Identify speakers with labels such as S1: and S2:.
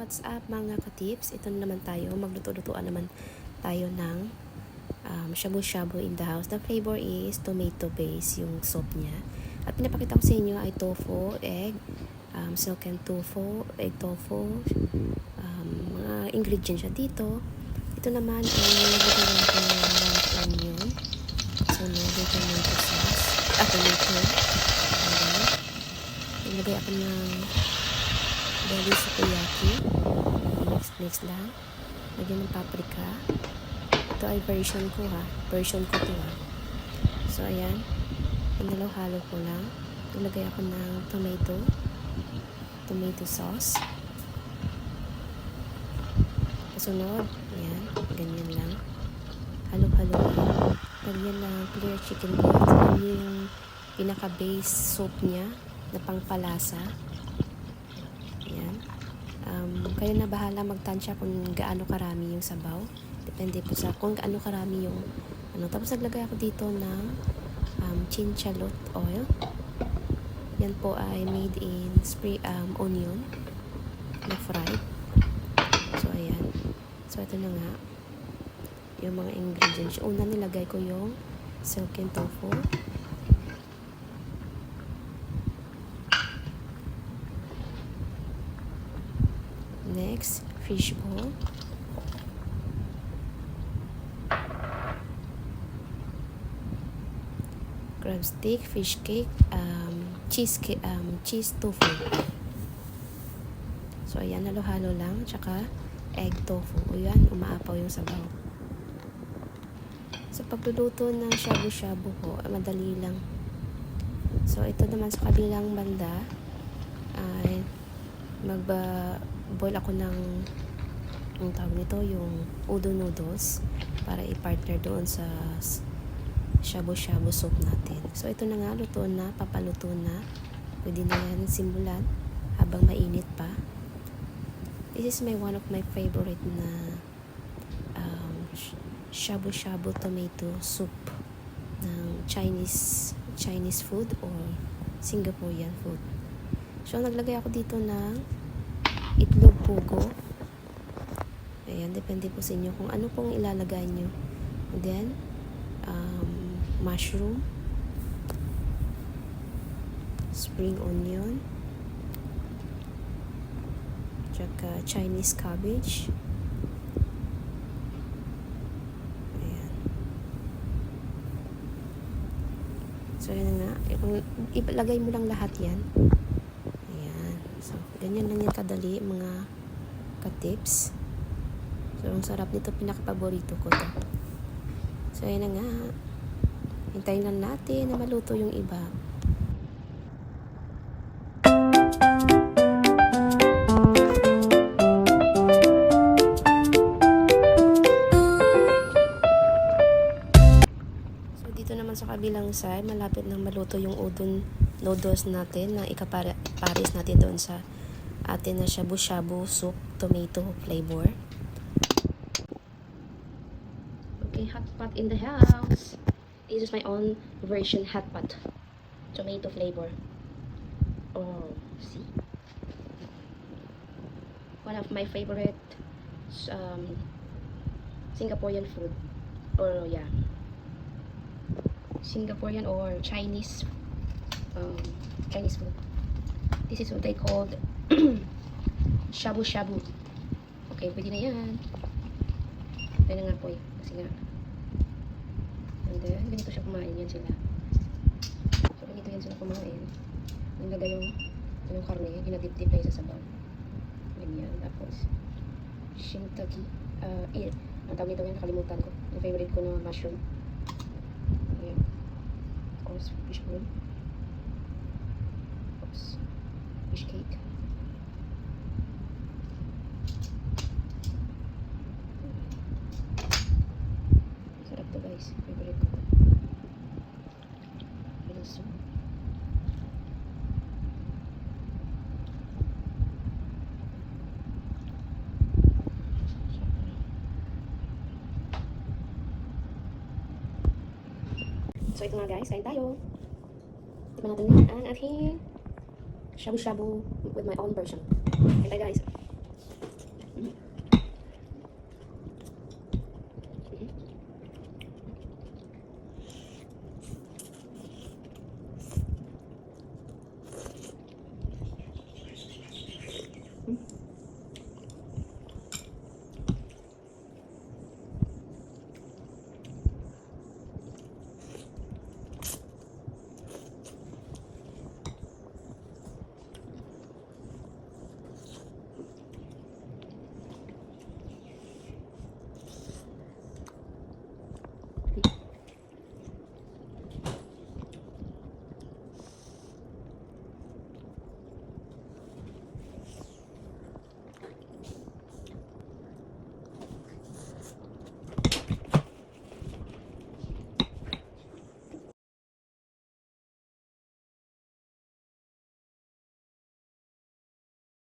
S1: What's up mga ka-tips? Ito na naman tayo, magluto-lutuan naman tayo ng shabu-shabu in the house. The flavor is tomato base yung soup niya. At pinapakita ko sa inyo ay tofu, egg, silken tofu, egg tofu, mga ingredients siya dito. Ito naman ay nilagyan natin ng white onion. So, nilagay tomato sauce, tomato. Nilagay ako ng dali sa kuyaki. Mix lang. Lagyan ng paprika. Ito ay version ko ha. Version ko to ha. So, ayan. Pinalo-halo ko lang. Nilagay ako ng tomato sauce. Kasunod, ayan. Ganyan lang. Halo-halo lang. Lagyan lang clear chicken broth. Ayan yung pinaka-base soup niya na pangpalasa. Ayan. Kayo na bahala magtansya kung gaano karami yung sabaw. Depende po sa kung gaano karami yung Tapos naglagay ako dito ng chinchalot oil. Yan po ay made in onion na fried. So, ayan. So, ito na nga yung mga ingredients. Una nilagay ko yung silken tofu. Next, fish ball. Crab stick, fish cake, cheese tofu. So, ayan, halo-halo lang. Tsaka, egg tofu. O yan, umaapaw yung sabaw. Sa pagluluto ng shabu-shabu ko, madali lang. So, ito naman sa kabilang banda, ay boil ako ng ang tawag nito, yung udon noodles para i-partner doon sa shabu-shabu soup natin. So, ito na nga, luto na, papaluto na. Pwede na yan simulan habang mainit pa. This is one of my favorite na shabu-shabu tomato soup ng Chinese food or Singaporean food. So, naglagay ako dito ng itlog pugo. Ayan, depende po sa inyo kung ano pong ilalagay nyo. And then, mushroom, spring onion, tsaka Chinese cabbage. Ayan. So, yun nga. Ilagay mo lang lahat yan. So, ganyan lang yan kadali, mga ka-tips. So, ang sarap nito, pinaka-paborito ko to. So, ayan na nga. Hintayin lang natin na maluto yung iba. So, dito naman sa kabilang side, malapit nang maluto yung udon noodles natin na ikapares natin doon sa atin na shabu-shabu soup tomato flavor. Okay, hot pot in the house. This is my own version hot pot. Tomato flavor. Oh, see? One of my favorite Singaporean food. Or yeah. Singaporean or Chinese food. This is what they called shabu-shabu. Okay, pwede na yan. Pwede na nga po eh. Kasi nga. And then, ganito siya kumain. Yan sila. So, ganito yan sila kumain. Nilagay yung karne. Ginadip-dip na yung sa sabaw. Ganyan. Tapos, shiitake. Ang tawag nito yan, nakalimutan ko. Yung favorite ko na mushroom. Ayan. Of course, fish ball. Fish cake. Sarap to guys. Favorite ko. Bilis. So ito nga guys, kain tayo. Tignan natin ang ating shabu-shabu with my own version. Okay guys.